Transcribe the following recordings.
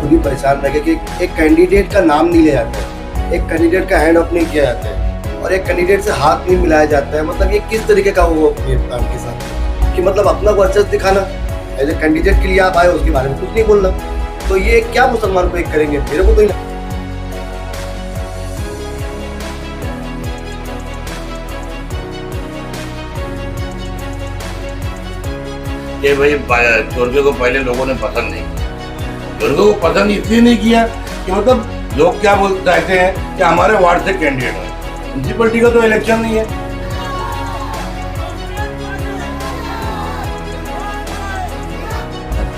खुद ही परेशान रह गए कि एक कैंडिडेट का नाम नहीं लिया जाता है, एक कैंडिडेट का हैंड ऑफ नहीं किया जाता है और एक कैंडिडेट से हाथ नहीं मिलाया जाता है। मतलब ये किस तरीके का वो भेदभाव के साथ कि मतलब अपना वर्चस्व दिखाना, एज ए कैंडिडेट के लिए आप आए उसके बारे में कुछ नहीं बोलना, तो ये क्या मुसलमान को एक करेंगे? मेरे को तो नहीं। कि भाई चोरगे को पहले लोगों ने पसंद नहीं किया। चोरगे को पसंद इसलिए नहीं किया कि मतलब लोग क्या चाहते हैं कि हमारे वार्ड से कैंडिडेट हो। म्यूनसिपलिटी का तो इलेक्शन नहीं है।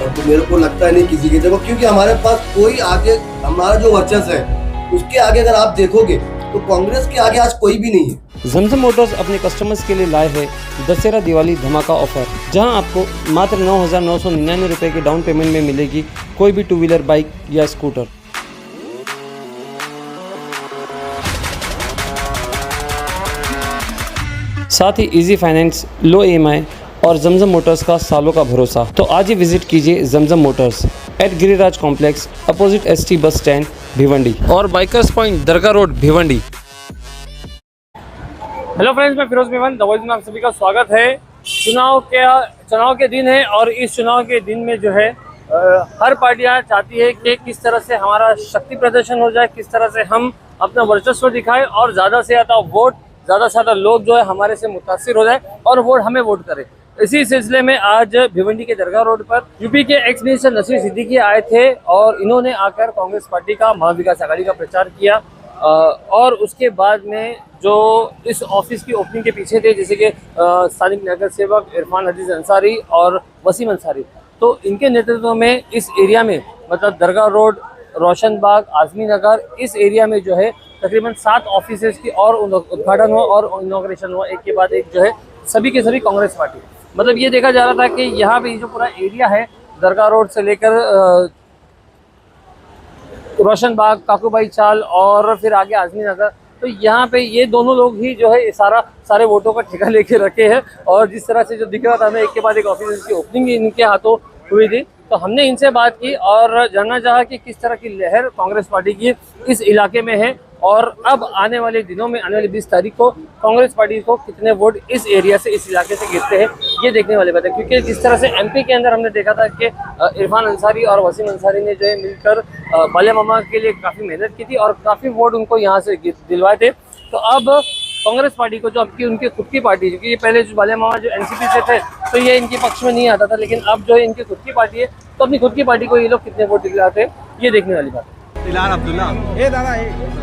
तो मेरे को लगता नहीं किसी के, देखो क्योंकि हमारे पास कोई आगे, हमारा जो वर्चस्व है उसके आगे अगर आप देखोगे तो कांग्रेस के आगे आज कोई भी नहीं है। जमजम मोटर्स अपने कस्टमर्स के लिए लाए है दशहरा दिवाली धमाका ऑफर, जहां आपको मात्र 9,999 रुपए के डाउन पेमेंट में मिलेगी कोई भी टू व्हीलर बाइक या स्कूटर। साथ ही इजी फाइनेंस, लो EMI और जमजम मोटर्स का सालों का भरोसा। तो आज ही विजिट कीजिए Zamzam motors at Giriraj complex opposite ST bus stand Bhiwandi और bikers point Dargah road Bhiwandi. Hello friends, मैं फिरोज मेमन द वॉइस में आप सभी का स्वागत है। चुनाव के दिन है और इस चुनाव के दिन में जो है हर पार्टियां चाहती है कि किस तरह से हमारा शक्ति प्रदर्शन हो जाए, किस तरह से हम अपना वर्चस्व दिखाएं और ज़्यादा से ज़्यादा लोग जो है हमारे से मुतासिर हो जाए और हमें वोट करें। इसी सिलसिले में आज भिवंडी के दरगाह रोड पर यूपी के एक्स मिनिस्टर नसीर सिद्दीकी आए थे और इन्होंने आकर कांग्रेस पार्टी का महाविकास आघाड़ी का प्रचार किया। और उसके बाद में जो इस ऑफिस की ओपनिंग के पीछे थे, जैसे कि स्थानिक नगर सेवक इरफान अजीज अंसारी और वसीम अंसारी, तो इनके नेतृत्व में इस एरिया में मतलब दरगाह रोड, रोशन बाग, आजमी नगर, इस एरिया में जो है तकरीबन 7 ऑफिसेज की और उद्घाटन हुआ और इनॉग्रेशन हुआ, एक के बाद एक जो है सभी के सभी कांग्रेस पार्टी। मतलब ये देखा जा रहा था कि यहाँ पे जो पूरा एरिया है दरगाह रोड से लेकर रोशन बाग, काकूबाई चाल और फिर आगे आजमी नगर, तो यहाँ पे ये दोनों लोग ही जो है सारे वोटों का ठेका लेके रखे हैं। और जिस तरह से जो दिख रहा था, एक के बाद एक ऑफिस की ओपनिंग इनके हाथों हुई थी, तो हमने इनसे बात की और जानना चाहा कि किस तरह की लहर कांग्रेस पार्टी की इस इलाके में है और अब आने वाले दिनों में, आने वाली 20 तारीख को कांग्रेस पार्टी को कितने वोट इस एरिया से, इस इलाके से गिरते हैं, ये देखने वाली बात है। क्योंकि जिस तरह से MP के अंदर हमने देखा था कि इरफान अंसारी और वसीम अंसारी ने जो है मिलकर बाले मामा के लिए काफ़ी मेहनत की थी और काफ़ी वोट उनको यहाँ से दिलवाए थे। तो अब कांग्रेस पार्टी को, जो अब की उनकी खुद की पार्टी, क्योंकि ये पहले जो बाले मामा जो NCP से थे तो ये इनके पक्ष में नहीं आता था, लेकिन अब जो है इनकी खुद की पार्टी है, तो अपनी खुद की पार्टी को ये लोग कितने वोट दिलाते हैं, ये देखने वाली बात है। बिलाल अब्दुल्ला, ए दादा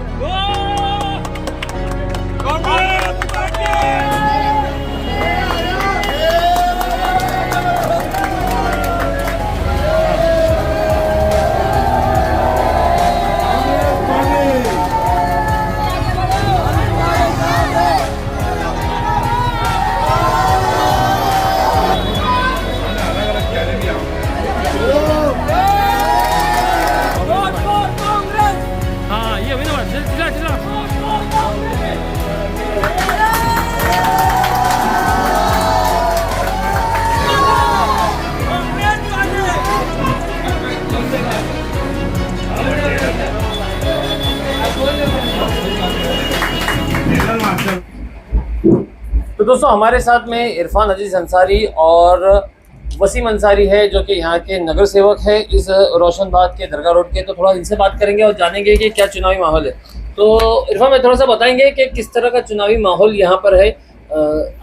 तो दोस्तों, हमारे साथ में इरफान अजीज अंसारी और वसीम अंसारी है, जो कि यहाँ के नगर सेवक है इस रोशन बाग के दरगाह रोड के। तो थोड़ा इनसे बात करेंगे और जानेंगे कि क्या चुनावी माहौल है। तो इरफान में थोड़ा सा बताएंगे कि किस तरह का चुनावी माहौल यहाँ पर है।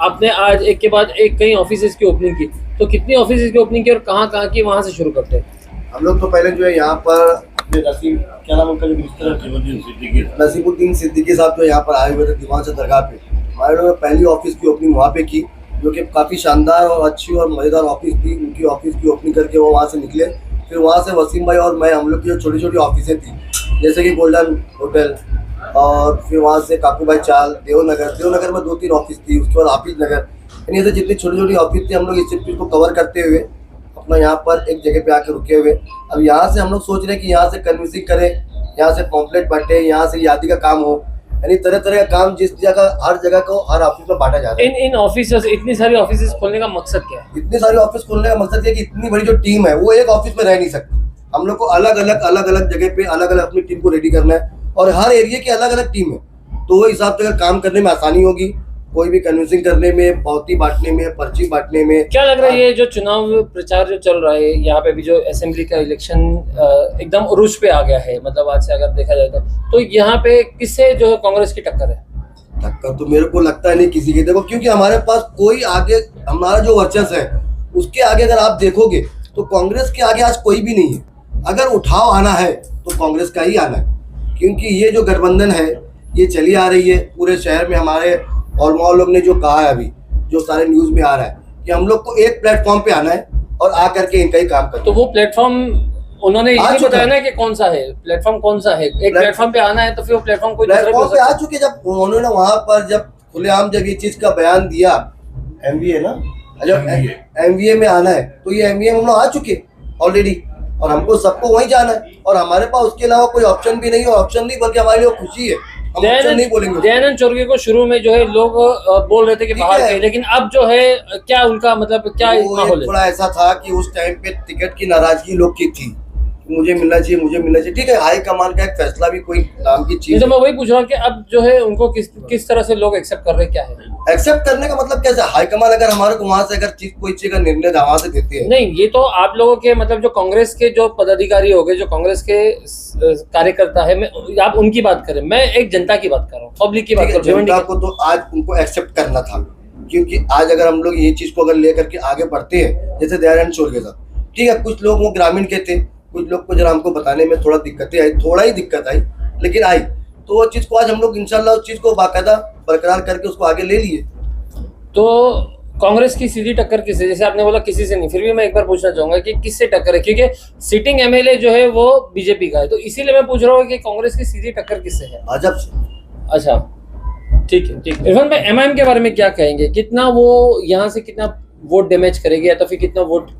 आपने आज एक के बाद एक कई ऑफिस की ओपनिंग की, तो कितनी ऑफिस की ओपनिंग की और कहाँ की, वहाँ से शुरू करते हैं? हम लोग तो पहले जो है यहाँ पर क्या नाम उनका, जो मिनिस्टर नसीमुद्दीन सिद्दीकी साहब जो यहाँ पर आए हुए थे दीवान से दरगाह पे, हमारे लोगों ने पहली ऑफिस की ओपनिंग वहाँ पे की, जो कि काफ़ी शानदार और अच्छी और मज़ेदार ऑफिस थी। उनकी ऑफिस की ओपनिंग करके वो वहाँ से निकले। फिर वहाँ से वसीम भाई और मैं, हम लोग की जो छोटी छोटी ऑफिसें थी, जैसे कि गोल्डन होटल, और फिर वहाँ से काकूबाई चाल, देवनगर में 2-3 ऑफिस थी, उसके बाद हाफिज नगर, यानी ऐसे जितनी छोटी छोटी ऑफिस थी, हम लोग इस चीज़ को कवर करते हुए अपना यहाँ पर एक जगह पे आके रुके हुए। अब यहाँ से हम लोग सोच रहे हैं कि यहाँ से कन्विंसिंग करें, यहाँ से पॉम्पलेट बंटे, यहाँ से यादी का काम हो, यानी तरह तरह का काम जिस जगह, हर जगह को हर ऑफिस में बांटा जा रहा है। इन ऑफिस, इतनी सारी ऑफिस खोलने का मकसद क्या है? इतनी सारी ऑफिस खोलने का मकसद ये है कि इतनी बड़ी जो टीम है वो एक ऑफिस में रह नहीं सकती। हम लोग को अलग अलग जगह पे अलग अलग अपनी टीम को रेडी करना है और हर एरिया की अलग अलग टीम है, तो वो हिसाब से अगर काम करने में आसानी होगी, कोई भी कन्विंसिंग करने में, पावती बांटने में, पर्ची बांटने में। क्या लग रहा है ये जो चुनाव प्रचार जो चल रहा है यहाँ पे भी, जो असेंबली का इलेक्शन एकदम उरूज पे आ गया है, मतलब आज से अगर देखा जाए तो यहाँ पे किससे जो है कांग्रेस की टक्कर है? टक्कर तो मेरे को लगता है नहीं किसी की, देखो क्योंकि हमारे पास कोई आगे, हमारा जो वर्चस्व है उसके आगे अगर आप देखोगे तो कांग्रेस के आगे आज कोई भी नहीं है। अगर उठाव आना है तो कांग्रेस का ही आना है, क्योंकि ये जो गठबंधन है ये चली आ रही है पूरे शहर में। हमारे और मॉल लोग ने जो कहा है, अभी जो सारे न्यूज में आ रहा है कि हम लोग को एक प्लेटफॉर्म पे आना है और आकर के इनका ही काम करना। तो वो प्लेटफॉर्म उन्होंने ये बताया ना कि कौन सा है प्लेटफॉर्म, कौन सा है? एक प्लेटफॉर्म पे आना है तो फिर वो प्लेटफॉर्म कोई प्लेटफॉर्म पे आ चुके। जब उन्होंने वहां पर जब खुलेआम जब ये चीज का बयान दिया, एमवीए ना, जब एमवीए में आना है तो ये एमवीए में हम लोग आ चुके ऑलरेडी, और हमको सबको वहीं जाना है और हमारे पास उसके अलावा कोई ऑप्शन भी नहीं है। ऑप्शन नहीं बल्कि हमारे लिए खुशी है, हम ऑप्शन नहीं बोलेंगे। दयानंद चौरगे को शुरू में जो है लोग बोल रहे थे कि बाहर गए, लेकिन अब जो है क्या उनका मतलब क्या माहौल है? थोड़ा ऐसा था कि उस टाइम पे टिकट की नाराजगी लोग की थी, मुझे मिलना चाहिए, मुझे मिलना चाहिए। ठीक है, हाई कमान का एक फैसला भी कोई नाम की चीज। तो मैं वही पूछ रहा हूँ कि अब जो है उनको किस तरह से लोग एक्सेप्ट कर रहे हैं, क्या है एक्सेप्ट करने का मतलब? कैसे हाई कमान अगर हमारे को वहां से अगर कोई चीज का निर्णय वहां से देती है? नहीं, ये तो आप लोगों के मतलब जो कांग्रेस के जो पदाधिकारी हो गए, जो कांग्रेस के कार्यकर्ता है, आप उनकी बात करें, मैं एक जनता की बात कर रहा हूँ, पब्लिक की बात कर रहा हूँ। जनता को तो आज उनको एक्सेप्ट करना था, क्योंकि आज अगर हम लोग ये चीज को अगर लेकर के आगे बढ़ते हैं, जैसे दयानंद चौरगे साहब, ठीक है, कुछ लोग वो ग्रामीण के थे, कुछ लोग को जरा हमको बताने में थोड़ा दिक्कतें आई, थोड़ा ही दिक्कत आई, लेकिन आई, तो वो चीज को आज हम लोग इंशाल्लाह उस चीज को बाकायदा बरकरार करके उसको आगे ले लिए। तो कांग्रेस की सीधी टक्कर किससे? जैसे आपने बोला किसी से नहीं, फिर भी मैं एक बार पूछना चाहूंगा कि किससे टक्कर है, क्योंकि सिटिंग एमएलए जो है वो बीजेपी का है, तो इसीलिए मैं पूछ रहा हूँ कि कांग्रेस की सीधी टक्कर किससे है? भाजपा से। अच्छा, ठीक है, ठीक है। इरफान भाई, एमआईएम के बारे में क्या कहेंगे? कितना वो यहाँ से कितना वोट डैमेज करेगी या तो फिर कितना वोट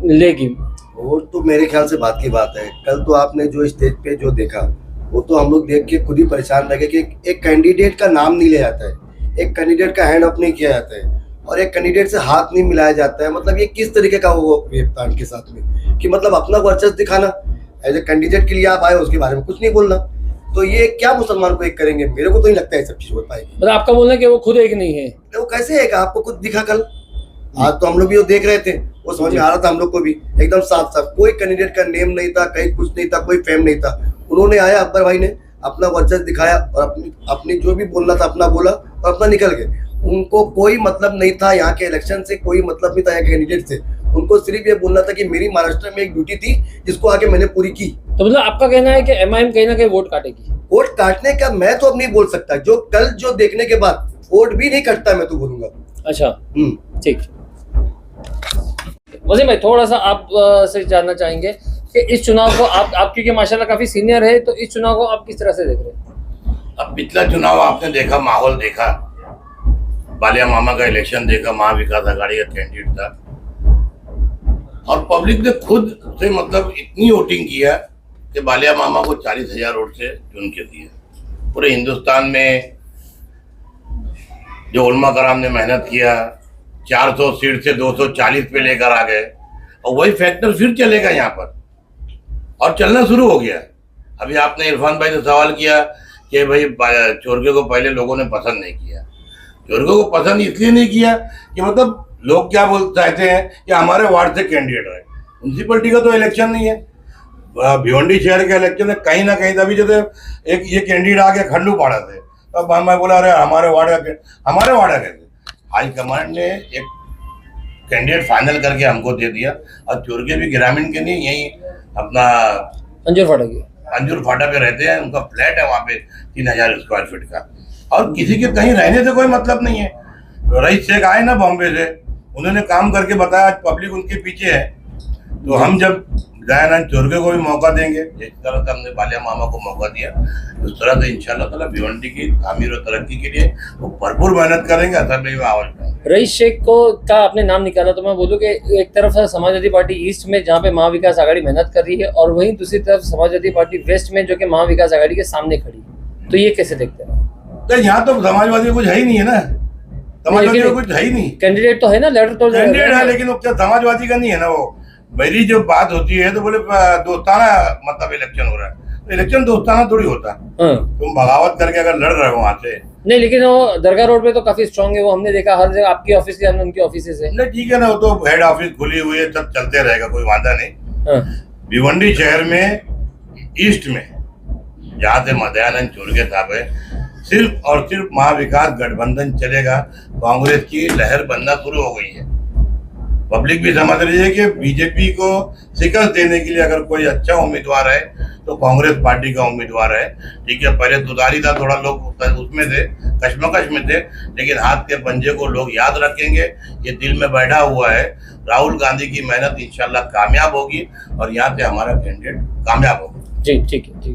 लेगी? वोट तो मेरे ख्याल से बात की बात है। कल तो आपने जो स्टेज पे जो देखा वो तो हम लोग देख के खुद ही परेशान रह गए कि एक कैंडिडेट का नाम नहीं लिया जाता है, एक कैंडिडेट का हैंड अप नहीं किया जाता है और एक कैंडिडेट से हाथ नहीं मिलाया जाता है। मतलब ये किस तरीके का वो वेबकांड के साथ में कि मतलब अपना वर्चस्व दिखाना, एज ए कैंडिडेट के लिए आप आए उसके बारे में कुछ नहीं बोलना, तो ये क्या मुसलमान को एक करेंगे? मेरे को तो नहीं लगता है सब चीज हो पाएगी। मतलब आपका बोलना है कि वो खुद एक नहीं है? वो कैसे है? आपको खुद दिखा कल, आज तो हम लोग भी वो देख रहे थे, वो समझ में आ रहा था हम लोग को भी एकदम साफ साफ। कोई कैंडिडेट का नेम नहीं था, कहीं कुछ नहीं था, कोई फेम नहीं था। उन्होंने आया, अकबर भाई ने अपना वर्चस्व दिखाया और अपनी जो भी बोलना था अपना बोला और अपना निकल गए। उनको कोई मतलब नहीं था यहाँ के इलेक्शन से, कोई मतलब नहीं था यहाँ के कैंडिडेट से। उनको सिर्फ ये बोलना था कि मेरी महाराष्ट्र में एक ड्यूटी थी जिसको आगे मैंने पूरी की। तो मतलब आपका कहना है कि एमआईएम कहीं ना कहीं वोट काटेगी? वोट काटने का मैं तो अब नहीं बोल सकता, जो कल जो देखने के बाद वोट भी नहीं कटता मैं तो बोलूंगा। अच्छा, ठीक। वसीम भाई, थोड़ा सा आप से जानना चाहेंगे कि इस चुनाव को आप क्योंकि माशाल्लाह काफी सीनियर है, तो इस चुनाव को आप किस तरह से देख रहे हैं? अब पिछला चुनाव आपने देखा, माहौल देखा, बालिया मामा का इलेक्शन देखा, महाविकास आघाड़ी का कैंडिडेट था और पब्लिक ने खुद से मतलब इतनी वोटिंग किया कि बालिया मामा को 40,000 वोट से चुन के दिया। पूरे हिंदुस्तान में जो उलमा कराम ने मेहनत किया, 400 सीट से 240 पे लेकर आ गए और वही फैक्टर फिर चलेगा यहाँ पर और चलना शुरू हो गया। अभी आपने इरफान भाई से सवाल किया कि भाई चौरगे को पहले लोगों ने पसंद नहीं किया। चौरगे को पसंद इसलिए नहीं किया कि मतलब लोग क्या चाहते हैं कि हमारे वार्ड से कैंडिडेट रहे। म्यूनसिपलिटी का तो इलेक्शन नहीं है, भिवंडी शहर के इलेक्शन है, कहीं ना कहीं तभी जैसे एक ये कैंडिडेट आ गया खंडू पाड़ा से, तब मैं बोला अरे हमारे वार्ड का कैसे? हाई कमांड ने एक कैंडिडेट फाइनल करके हमको दे दिया और चौरगे भी ग्रामीण के नहीं, यही अपना अंजूर फाटा पे रहते हैं, उनका फ्लैट है वहाँ पे 3000 स्क्वायर फीट का और किसी के कहीं रहने से कोई मतलब नहीं है। रईस शेख आए ना बॉम्बे से, उन्होंने काम करके बताया, आज पब्लिक उनके पीछे है। तो हम जब दयानंद चौरगे को भी मौका देंगे, जिस तरह से हमने बालिया मामा को मौका दिया, उस तरह से इंशाल्लाह ताला भिवंडी की तामीर और तरक्की के लिए वो भरपूर मेहनत करेंगे। रईस शेख को का आपने नाम निकाला, तो मैं बोलूँ कि एक तरफ समाजवादी पार्टी ईस्ट में जहाँ पे महाविकास आघाड़ी मेहनत कर रही है और वहीं दूसरी तरफ समाजवादी पार्टी वेस्ट में जो कि महाविकास आघाड़ी के सामने खड़ी, तो ये कैसे देखते हैं? तो यहाँ तो समाजवादी कुछ है ही नहीं है ना, समाजवादी का कुछ है ही नहीं। कैंडिडेट तो है ना, लेटर तो कैंडिडेट है लेकिन वो क्या समाजवादी का नहीं है ना, वो मेरी जो बात होती है तो बोले दोस्ताना मतलब इलेक्शन हो रहा है, तो इलेक्शन दोस्ताना थोड़ी होता। हाँ। तुम बगावत करके अगर लड़ रहे हो वहां से, नहीं, लेकिन वो दरगाह रोड पे तो काफी स्ट्रांग है, वो हमने देखा हर जगह, आपकी ऑफिस के सामने उनकी ऑफिस है। नहीं ठीक है ना, वो तो हेड ऑफिस खुली हुई है, सब चलते रहेगा, कोई वादा नहीं। हाँ। भिवंडी शहर में ईस्ट में जहाँ से मदयानंद चुरगे साहब है, सिर्फ और सिर्फ महाविकास गठबंधन चलेगा। कांग्रेस की लहर बनना शुरू हो गई है। पब्लिक भी समझ रही है कि बीजेपी को शिकस्त देने के लिए अगर कोई अच्छा उम्मीदवार है तो कांग्रेस पार्टी का उम्मीदवार है। ठीक है, पहले दुधारी था, थोड़ा लोग उसमें थे, कश्मकश में थे, लेकिन हाथ के पंजे को लोग याद रखेंगे, ये दिल में बैठा हुआ है। राहुल गांधी की मेहनत इंशाल्लाह कामयाब होगी और यहाँ से हमारा कैंडिडेट कामयाब होगा। जी ठीक है, ठीक।